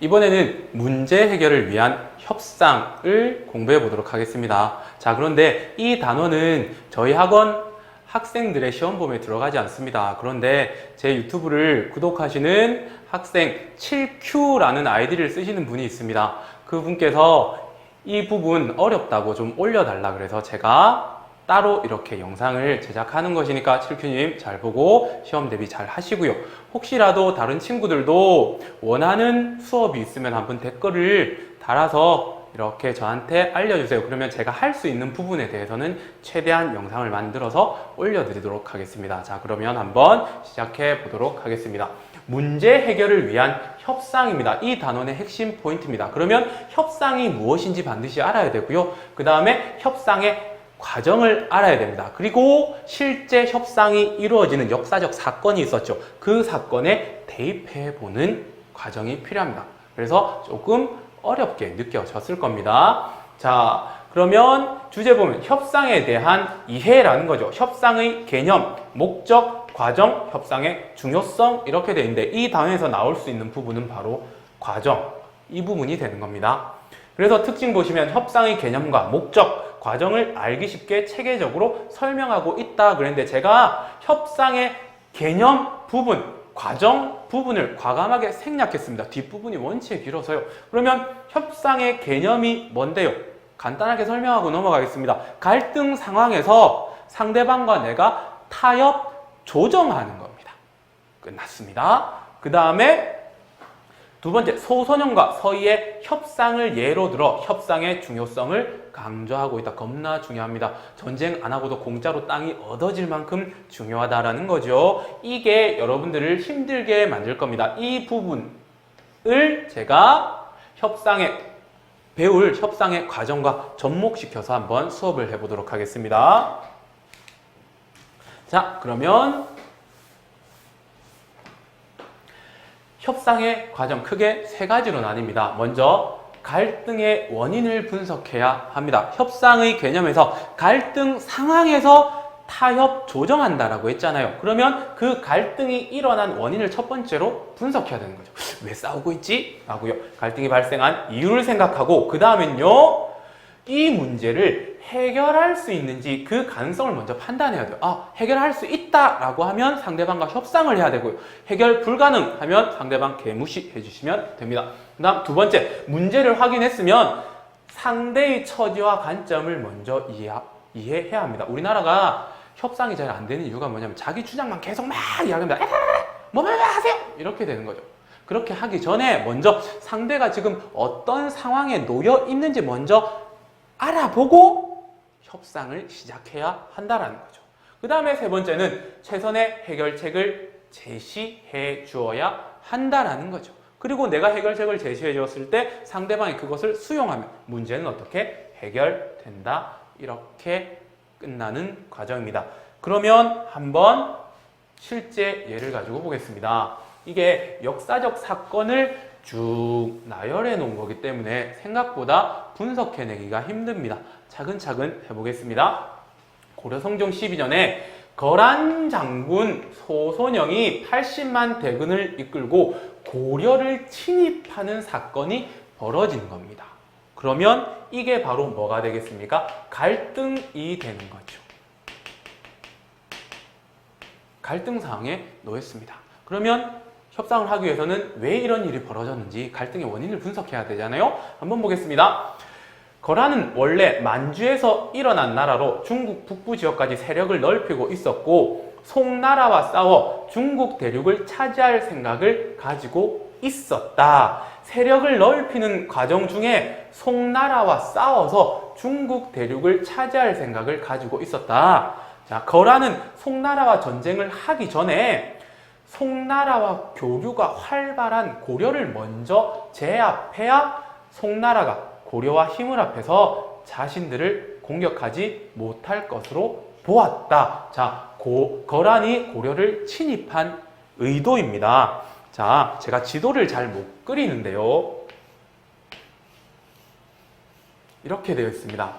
이번에는 문제 해결을 위한 협상을 공부해 보도록 하겠습니다. 자, 그런데 이 단어는 저희 학원 학생들의 시험범위에 들어가지 않습니다. 그런데 제 유튜브를 구독하시는 학생 7Q라는 아이디를 쓰시는 분이 있습니다. 그분께서 이 부분 어렵다고 좀 올려달라 그래서 제가 따로 이렇게 영상을 제작하는 것이니까 7Q님 잘 보고 시험 대비 잘 하시고요. 혹시라도 다른 친구들도 원하는 수업이 있으면 한번 댓글을 달아서 이렇게 저한테 알려주세요. 그러면 제가 할 수 있는 부분에 대해서는 최대한 영상을 만들어서 올려드리도록 하겠습니다. 자, 그러면 한번 시작해 보도록 하겠습니다. 문제 해결을 위한 협상입니다. 이 단원의 핵심 포인트입니다. 그러면 협상이 무엇인지 반드시 알아야 되고요. 그 다음에 협상의 과정을 알아야 됩니다. 그리고 실제 협상이 이루어지는 역사적 사건이 있었죠. 그 사건에 대입해보는 과정이 필요합니다. 그래서 조금 어렵게 느껴졌을 겁니다. 자, 그러면 주제 보면 협상에 대한 이해라는 거죠. 협상의 개념, 목적, 과정, 협상의 중요성 이렇게 되어 있는데 이 단원에서 나올 수 있는 부분은 바로 과정, 이 부분이 되는 겁니다. 그래서 특징 보시면 협상의 개념과 목적, 과정을 알기 쉽게 체계적으로 설명하고 있다 그랬는데 제가 협상의 개념 부분, 과정 부분을 과감하게 생략했습니다. 뒷부분이 원체 길어서요. 그러면 협상의 개념이 뭔데요? 간단하게 설명하고 넘어가겠습니다. 갈등 상황에서 상대방과 내가 타협, 조정하는 겁니다. 끝났습니다. 그 다음에 두 번째, 소선영과 서희의 협상을 예로 들어 협상의 중요성을 강조하고 있다. 겁나 중요합니다. 전쟁 안 하고도 공짜로 땅이 얻어질 만큼 중요하다라는 거죠. 이게 여러분들을 힘들게 만들 겁니다. 이 부분을 제가 배울 협상의 과정과 접목시켜서 한번 수업을 해보도록 하겠습니다. 자, 그러면 협상의 과정 크게 세 가지로 나뉩니다. 먼저 갈등의 원인을 분석해야 합니다. 협상의 개념에서 갈등 상황에서 타협 조정한다라고 했잖아요. 그러면 그 갈등이 일어난 원인을 첫 번째로 분석해야 되는 거죠. 왜 싸우고 있지? 라고요. 갈등이 발생한 이유를 생각하고 그 다음엔요, 이 문제를 해결할 수 있는지 그 가능성을 먼저 판단해야 돼요. 아, 해결할 수 있다라고 하면 상대방과 협상을 해야 되고요. 해결 불가능하면 상대방 개무시해 주시면 됩니다. 그 다음 두 번째, 문제를 확인했으면 상대의 처지와 관점을 먼저 이해해야 합니다. 우리나라가 협상이 잘 안 되는 이유가 뭐냐면 자기 주장만 계속 막 이야기합니다. 뭐만 하세요! 이렇게 되는 거죠. 그렇게 하기 전에 먼저 상대가 지금 어떤 상황에 놓여 있는지 먼저 알아보고 협상을 시작해야 한다는 거죠. 그 다음에 세 번째는 최선의 해결책을 제시해 주어야 한다는 거죠. 그리고 내가 해결책을 제시해 주었을 때 상대방이 그것을 수용하면 문제는 어떻게 해결된다. 이렇게 끝나는 과정입니다. 그러면 한번 실제 예를 가지고 보겠습니다. 이게 역사적 사건을 쭉 나열해 놓은 거기 때문에 생각보다 분석해내기가 힘듭니다. 차근차근 해보겠습니다. 고려 성종 12년에 거란 장군 소선영이 80만 대군을 이끌고 고려를 침입하는 사건이 벌어진 겁니다. 그러면 이게 바로 뭐가 되겠습니까? 갈등이 되는 거죠. 갈등 상황에 놓였습니다. 그러면 협상을 하기 위해서는 왜 이런 일이 벌어졌는지 갈등의 원인을 분석해야 되잖아요. 한번 보겠습니다. 거란은 원래 만주에서 일어난 나라로 중국 북부 지역까지 세력을 넓히고 있었고 송나라와 싸워 중국 대륙을 차지할 생각을 가지고 있었다. 세력을 넓히는 과정 중에 송나라와 싸워서 중국 대륙을 차지할 생각을 가지고 있었다. 자, 거란은 송나라와 전쟁을 하기 전에 송나라와 교류가 활발한 고려를 먼저 제압해야 송나라가 고려와 힘을 합해서 자신들을 공격하지 못할 것으로 보았다. 자, 거란이 고려를 침입한 의도입니다. 자, 제가 지도를 잘 못 그리는데요. 이렇게 되어 있습니다.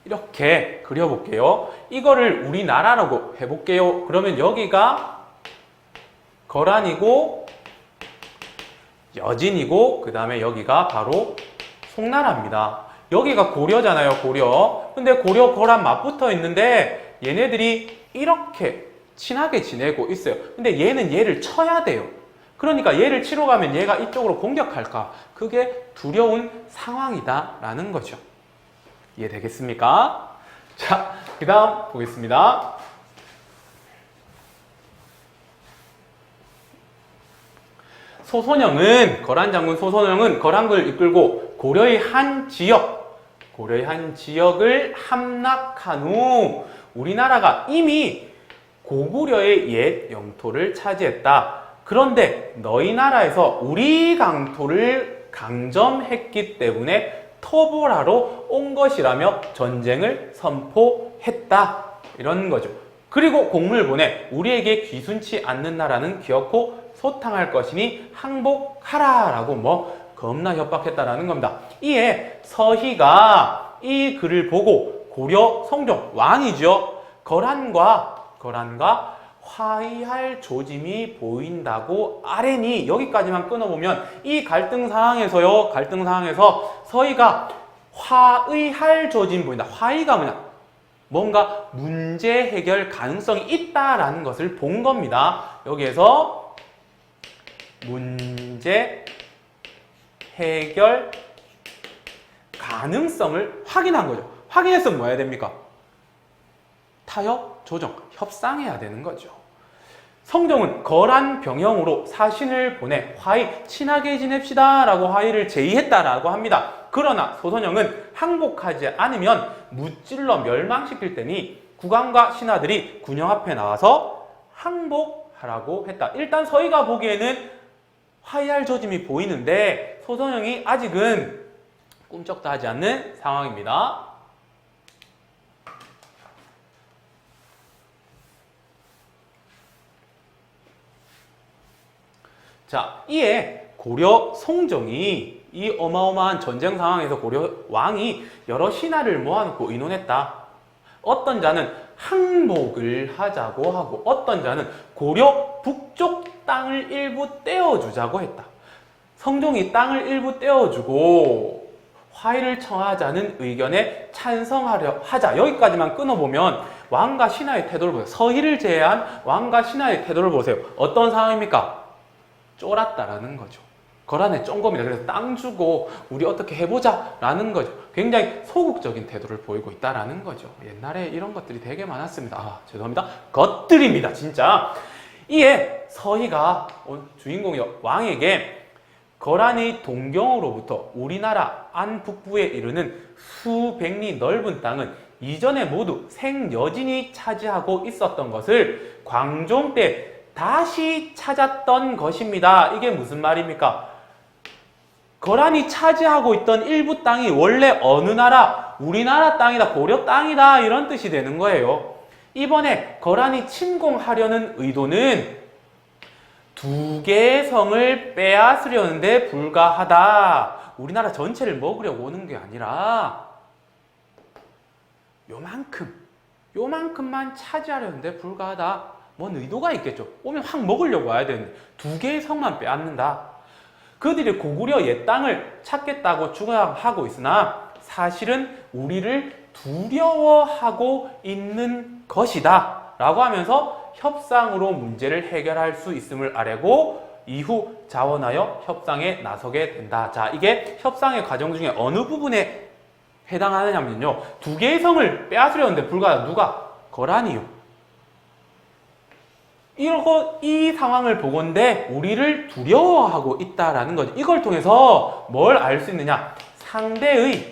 이렇게 그려볼게요. 이거를 우리나라라고 해볼게요. 그러면 여기가 거란이고 여진이고 그 다음에 여기가 바로 송나라입니다. 여기가 고려잖아요, 고려. 근데 고려, 거란 맞붙어 있는데 얘네들이 이렇게 친하게 지내고 있어요. 근데 얘는 얘를 쳐야 돼요. 그러니까 얘를 치러 가면 얘가 이쪽으로 공격할까? 그게 두려운 상황이다라는 거죠. 이해되겠습니까? 자, 그 다음 보겠습니다. 소선영은, 거란 장군 소선영은 거란국을 이끌고 고려의 한 지역을 함락한 후 우리나라가 이미 고구려의 옛 영토를 차지했다. 그런데 너희 나라에서 우리 강토를 강점했기 때문에 토벌하러 온 것이라며 전쟁을 선포했다. 이런 거죠. 그리고 공문을 보내 우리에게 귀순치 않는 나라는 기어코 소탕할 것이니 항복하라 라고 겁나 협박했다라는 겁니다. 이에 서희가 이 글을 보고 고려 성종 왕이죠. 거란과 화의할 조짐이 보인다고 아뢰니 여기까지만 끊어보면 이 갈등 상황에서 서희가 화의할 조짐 보인다. 화의가 뭐냐? 뭔가 문제 해결 가능성이 있다라는 것을 본 겁니다. 여기에서 문제 해결 가능성을 확인한 거죠. 확인했으면 뭐 해야 됩니까? 타협, 조정, 협상해야 되는 거죠. 성종은 거란 병영으로 사신을 보내 화의, 친하게 지냅시다 라고 화의를 제의했다라고 합니다. 그러나 소선영은 항복하지 않으면 무찔러 멸망시킬 테니 국왕과 신하들이 군영 앞에 나와서 항복하라고 했다. 일단 서희가 보기에는 화해할 조짐이 보이는데 소선영이 아직은 꿈쩍도 하지 않는 상황입니다. 자, 이에 고려 송정이 이 어마어마한 전쟁 상황에서 고려 왕이 여러 신하를 모아놓고 의논했다. 어떤 자는 항복을 하자고 하고 어떤 자는 고려 북쪽 땅을 일부 떼어주자고 했다. 성종이 땅을 일부 떼어주고 화해를 청하자는 의견에 찬성하려 하자. 여기까지만 끊어보면 왕과 신하의 태도를 보세요. 서희를 제외한 왕과 신하의 태도를 보세요. 어떤 상황입니까? 쫄았다라는 거죠. 거란의 쫑검이다. 그래서 땅 주고 우리 어떻게 해보자 라는 거죠. 굉장히 소극적인 태도를 보이고 있다라는 거죠. 옛날에 이런 것들이 되게 많았습니다. 아, 죄송합니다. 것들입니다. 진짜. 이에 서희가 주인공이 왕에게 거란의 동경으로부터 우리나라 안북부에 이르는 수백리 넓은 땅은 이전에 모두 생여진이 차지하고 있었던 것을 광종 때 다시 찾았던 것입니다. 이게 무슨 말입니까? 거란이 차지하고 있던 일부 땅이 원래 어느 나라? 우리나라 땅이다, 고려 땅이다 이런 뜻이 되는 거예요. 이번에 거란이 침공하려는 의도는 두 개의 성을 빼앗으려는데 불과하다. 우리나라 전체를 먹으려고 오는 게 아니라 요만큼만 차지하려는데 불과하다. 뭔 의도가 있겠죠. 오면 확 먹으려고 와야 되는데 두 개의 성만 빼앗는다. 그들이 고구려 옛 땅을 찾겠다고 주장하고 있으나 사실은 우리를 두려워하고 있는 것이다 라고 하면서 협상으로 문제를 해결할 수 있음을 아뢰고 이후 자원하여 협상에 나서게 된다. 자, 이게 협상의 과정 중에 어느 부분에 해당하느냐면요, 두 개의 성을 빼앗으려는데 불과하다. 누가? 거란이요. 이 상황을 보건대 우리를 두려워하고 있다라는 거죠. 이걸 통해서 뭘 알 수 있느냐? 상대의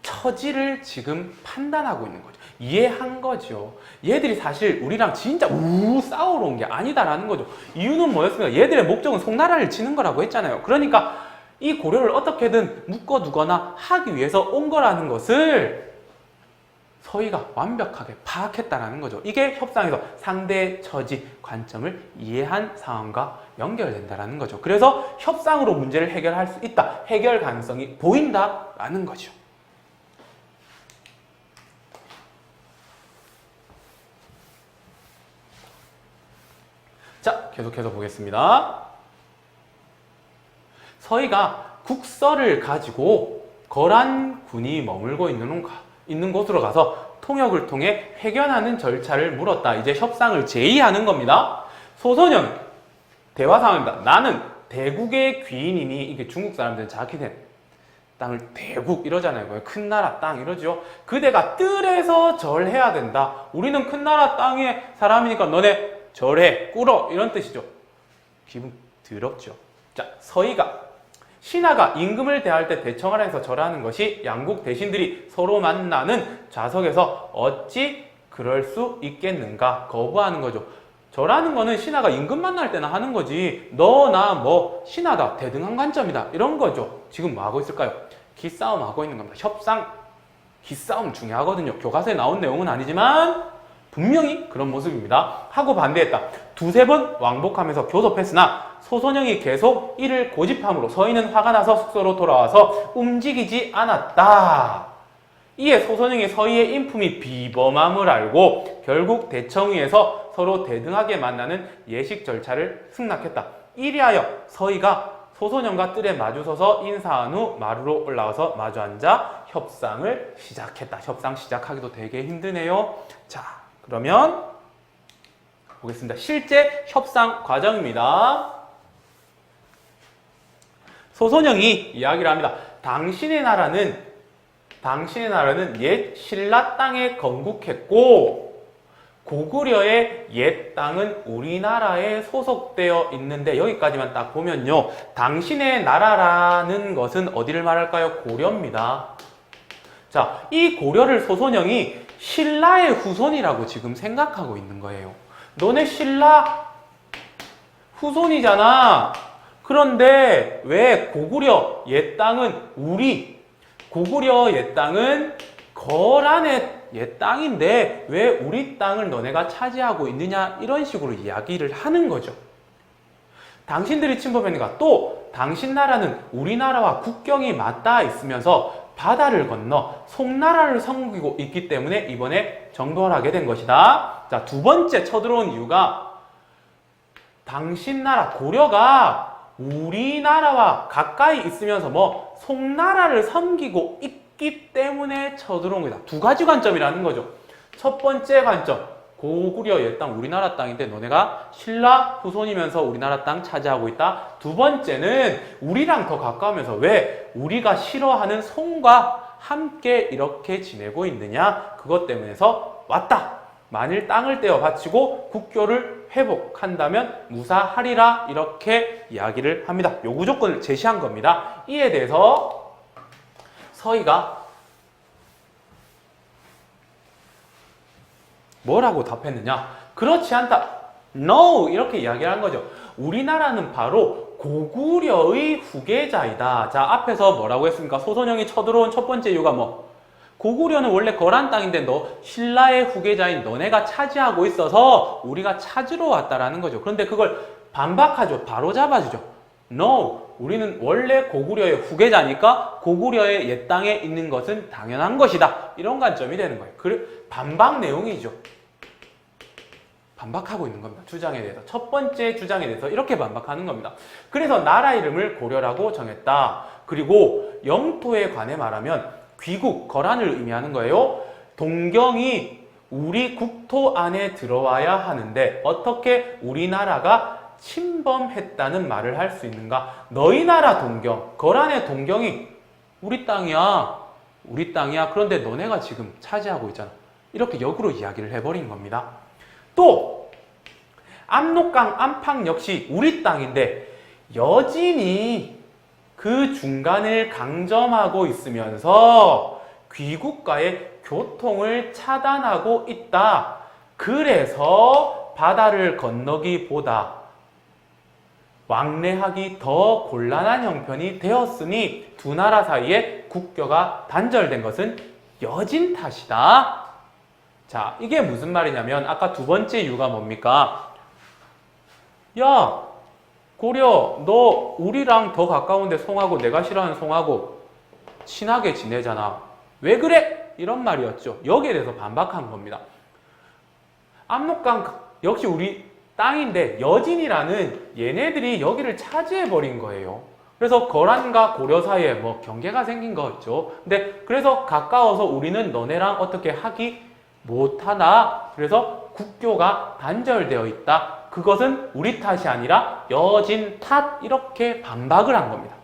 처지를 지금 판단하고 있는 거죠. 이해한 거죠. 얘들이 사실 우리랑 진짜 싸우러 온 게 아니다라는 거죠. 이유는 뭐였습니까? 얘들의 목적은 송나라를 치는 거라고 했잖아요. 그러니까 이 고려를 어떻게든 묶어두거나 하기 위해서 온 거라는 것을 서희가 완벽하게 파악했다는 거죠. 이게 협상에서 상대의 처지, 관점을 이해한 상황과 연결된다는 거죠. 그래서 협상으로 문제를 해결할 수 있다. 해결 가능성이 보인다라는 거죠. 계속해서 보겠습니다. 서희가 국서를 가지고 거란군이 머물고 있는 곳으로 가서 통역을 통해 회견하는 절차를 물었다. 이제 협상을 제의하는 겁니다. 소선영 대화 상황입니다. 나는 대국의 귀인이니, 이게 중국 사람들은 자기네 땅을 대국 이러잖아요. 큰 나라 땅 이러죠. 그대가 뜰에서 절해야 된다. 우리는 큰 나라 땅의 사람이니까 너네 절해, 꿇어 이런 뜻이죠. 기분 더럽죠. 자, 서희가 신하가 임금을 대할 때 대청하라에서 절하는 것이 양국 대신들이 서로 만나는 좌석에서 어찌 그럴 수 있겠는가 거부하는 거죠. 절하는 거는 신하가 임금 만날 때나 하는 거지, 너 나 뭐 신하다 대등한 관점이다 이런 거죠. 지금 뭐 하고 있을까요? 기싸움 하고 있는 겁니다. 협상, 기싸움 중요하거든요. 교과서에 나온 내용은 아니지만 분명히 그런 모습입니다. 하고 반대했다. 두세 번 왕복하면서 교섭했으나 소선영이 계속 이를 고집함으로 서희는 화가 나서 숙소로 돌아와서 움직이지 않았다. 이에 소선영이 서희의 인품이 비범함을 알고 결국 대청위에서 서로 대등하게 만나는 예식 절차를 승낙했다. 이리하여 서희가 소선영과 뜰에 마주서서 인사한 후 마루로 올라와서 마주 앉아 협상을 시작했다. 협상 시작하기도 되게 힘드네요. 자, 그러면 보겠습니다. 실제 협상 과정입니다. 소선영이 이야기를 합니다. 당신의 나라는 옛 신라 땅에 건국했고 고구려의 옛 땅은 우리나라에 소속되어 있는데, 여기까지만 딱 보면요, 당신의 나라라는 것은 어디를 말할까요? 고려입니다. 자, 이 고려를 소선영이 신라의 후손이라고 지금 생각하고 있는 거예요. 너네 신라 후손이잖아. 그런데 왜 고구려 옛 땅은 고구려 옛 땅은 거란의 옛 땅인데 왜 우리 땅을 너네가 차지하고 있느냐, 이런 식으로 이야기를 하는 거죠. 당신들이 침범했는가, 또 당신 나라는 우리나라와 국경이 맞닿아 있으면서 바다를 건너 송나라를 섬기고 있기 때문에 이번에 정벌하게 된 것이다. 자, 두 번째 쳐들어온 이유가 당신 나라 고려가 우리나라와 가까이 있으면서 뭐 송나라를 섬기고 있기 때문에 쳐들어온 거다. 두 가지 관점이라는 거죠. 첫 번째 관점, 고구려 옛 땅 우리나라 땅인데 너네가 신라 후손이면서 우리나라 땅 차지하고 있다. 두 번째는 우리랑 더 가까우면서 왜 우리가 싫어하는 송과 함께 이렇게 지내고 있느냐, 그것 때문에서 왔다. 만일 땅을 떼어 바치고 국교를 회복한다면 무사하리라, 이렇게 이야기를 합니다. 요구 조건을 제시한 겁니다. 이에 대해서 서희가 뭐라고 답했느냐? 그렇지 않다. No! 이렇게 이야기를 한 거죠. 우리나라는 바로 고구려의 후계자이다. 자, 앞에서 뭐라고 했습니까? 소선영이 쳐들어온 첫 번째 이유가 뭐? 고구려는 원래 거란 땅인데 너 신라의 후계자인 너네가 차지하고 있어서 우리가 찾으러 왔다라는 거죠. 그런데 그걸 반박하죠. 바로 잡아주죠. No! 우리는 원래 고구려의 후계자니까 고구려의 옛 땅에 있는 것은 당연한 것이다. 이런 관점이 되는 거예요. 반박 내용이죠. 반박하고 있는 겁니다. 주장에 대해서. 첫 번째 주장에 대해서 이렇게 반박하는 겁니다. 그래서 나라 이름을 고려라고 정했다. 그리고 영토에 관해 말하면 귀국, 거란을 의미하는 거예요. 동경이 우리 국토 안에 들어와야 하는데 어떻게 우리나라가 침범했다는 말을 할 수 있는가? 너희 나라 동경, 거란의 동경이 우리 땅이야. 우리 땅이야. 그런데 너네가 지금 차지하고 있잖아. 이렇게 역으로 이야기를 해버린 겁니다. 또 압록강 안팎 역시 우리 땅인데 여진이 그 중간을 강점하고 있으면서 귀국과의 교통을 차단하고 있다. 그래서 바다를 건너기보다 왕래하기 더 곤란한 형편이 되었으니 두 나라 사이에 국교가 단절된 것은 여진 탓이다. 자, 이게 무슨 말이냐면 아까 두 번째 이유가 뭡니까? 야, 고려, 너 우리랑 더 가까운데 송하고 내가 싫어하는 송하고 친하게 지내잖아. 왜 그래? 이런 말이었죠. 여기에 대해서 반박한 겁니다. 압록강 역시 우리 땅인데 여진이라는 얘네들이 여기를 차지해 버린 거예요. 그래서 거란과 고려 사이에 뭐 경계가 생긴 거였죠. 근데 그래서 가까워서 우리는 너네랑 어떻게 하기 못하나. 그래서 국교가 단절되어 있다. 그것은 우리 탓이 아니라 여진 탓. 이렇게 반박을 한 겁니다.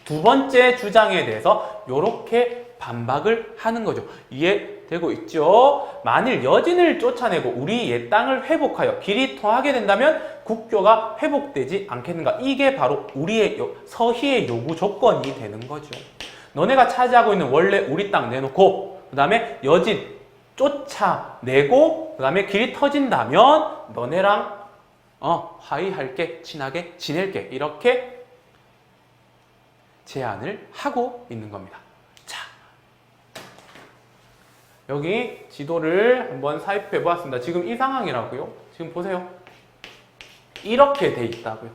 두 번째 주장에 대해서 이렇게 반박을 하는 거죠. 이해되고 있죠? 만일 여진을 쫓아내고 우리 옛 땅을 회복하여 길이 통하게 된다면 국교가 회복되지 않겠는가? 이게 바로 우리의 서희의 요구 조건이 되는 거죠. 너네가 차지하고 있는 원래 우리 땅 내놓고 그 다음에 여진 쫓아내고 그 다음에 길이 터진다면 너네랑 화해할게, 친하게 지낼게, 이렇게 제안을 하고 있는 겁니다. 자, 여기 지도를 한번 사입해 보았습니다. 지금 이 상황이라고요. 지금 보세요. 이렇게 돼 있다고요.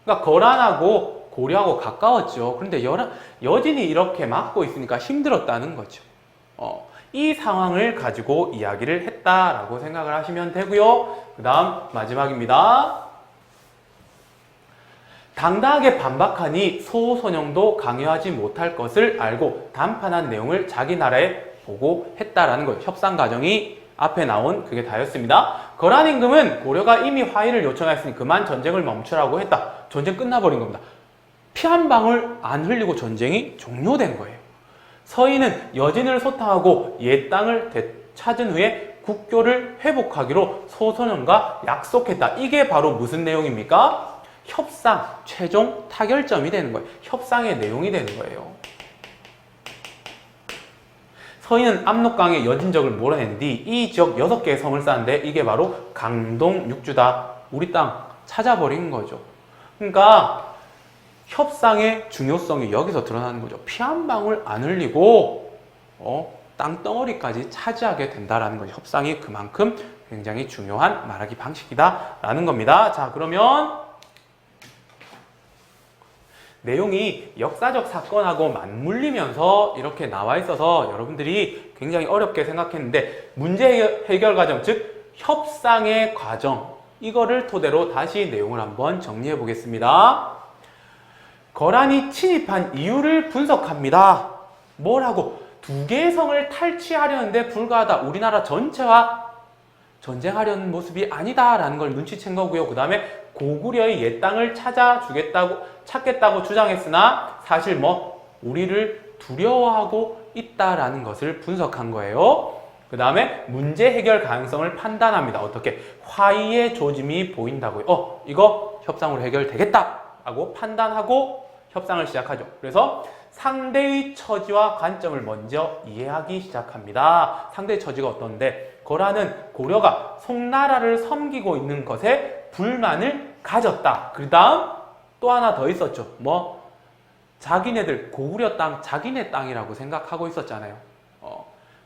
그러니까 거란하고 고려하고 가까웠죠. 그런데 여진이 이렇게 막고 있으니까 힘들었다는 거죠. 이 상황을 가지고 이야기를 했다라고 생각을 하시면 되고요. 그 다음 마지막입니다. 당당하게 반박하니 소선영도 강요하지 못할 것을 알고 단판한 내용을 자기 나라에 보고했다라는 거예요. 협상 과정이 앞에 나온 그게 다였습니다. 거란 임금은 고려가 이미 화해를 요청했으니 그만 전쟁을 멈추라고 했다. 전쟁 끝나버린 겁니다. 피 한 방울 안 흘리고 전쟁이 종료된 거예요. 서희는 여진을 소탕하고 옛 땅을 되찾은 후에 국교를 회복하기로 소선영과 약속했다. 이게 바로 무슨 내용입니까? 협상 최종 타결점이 되는 거예요. 협상의 내용이 되는 거예요. 서희는 압록강의 여진적을 몰아낸 뒤 이 지역 6개의 성을 쌓는데 이게 바로 강동 6주다. 우리 땅 찾아버린 거죠. 그러니까 협상의 중요성이 여기서 드러나는 거죠. 피 한 방울 안 흘리고 땅덩어리까지 차지하게 된다라는 거죠. 협상이 그만큼 굉장히 중요한 말하기 방식이다라는 겁니다. 자, 그러면 내용이 역사적 사건하고 맞물리면서 이렇게 나와 있어서 여러분들이 굉장히 어렵게 생각했는데 문제 해결 과정, 즉 협상의 과정, 이거를 토대로 다시 내용을 한번 정리해 보겠습니다. 거란이 침입한 이유를 분석합니다. 뭐라고? 2개의 성을 탈취하려는데 불과하다. 우리나라 전체와 전쟁하려는 모습이 아니다라는 걸 눈치챈 거고요. 그 다음에 고구려의 옛 땅을 찾겠다고 주장했으나 사실 우리를 두려워하고 있다라는 것을 분석한 거예요. 그 다음에 문제 해결 가능성을 판단합니다. 어떻게? 화의의 조짐이 보인다고요. 이거 협상으로 해결되겠다 라고 판단하고 협상을 시작하죠. 그래서 상대의 처지와 관점을 먼저 이해하기 시작합니다. 상대의 처지가 어떤데? 거란은 고려가 송나라를 섬기고 있는 것에 불만을 가졌다. 그 다음 또 하나 더 있었죠. 자기네들 고구려 땅 자기네 땅이라고 생각하고 있었잖아요.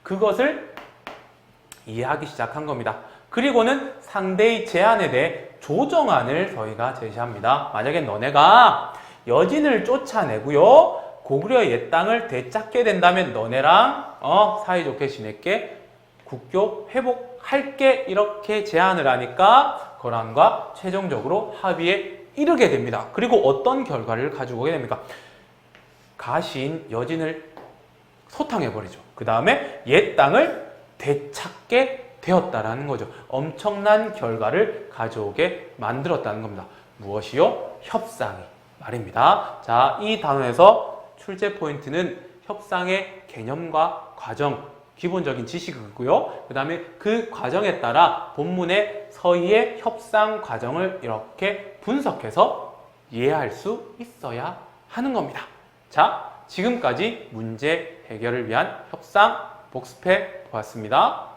그것을 이해하기 시작한 겁니다. 그리고는 상대의 제안에 대해 조정안을 저희가 제시합니다. 만약에 너네가 여진을 쫓아내고요, 고구려의 옛 땅을 되찾게 된다면 너네랑 사이좋게 지낼게, 국교 회복할게, 이렇게 제안을 하니까 거란과 최종적으로 합의에 이르게 됩니다. 그리고 어떤 결과를 가지고 오게 됩니까? 가시인 여진을 소탕해버리죠. 그 다음에 옛 땅을 되찾게 되었다라는 거죠. 엄청난 결과를 가져오게 만들었다는 겁니다. 무엇이요? 협상이 말입니다. 자, 이 단원에서 출제 포인트는 협상의 개념과 과정, 기본적인 지식이고요. 그 다음에 그 과정에 따라 본문의 서희의 협상 과정을 이렇게 분석해서 이해할 수 있어야 하는 겁니다. 자, 지금까지 문제 해결을 위한 협상 복습해 보았습니다.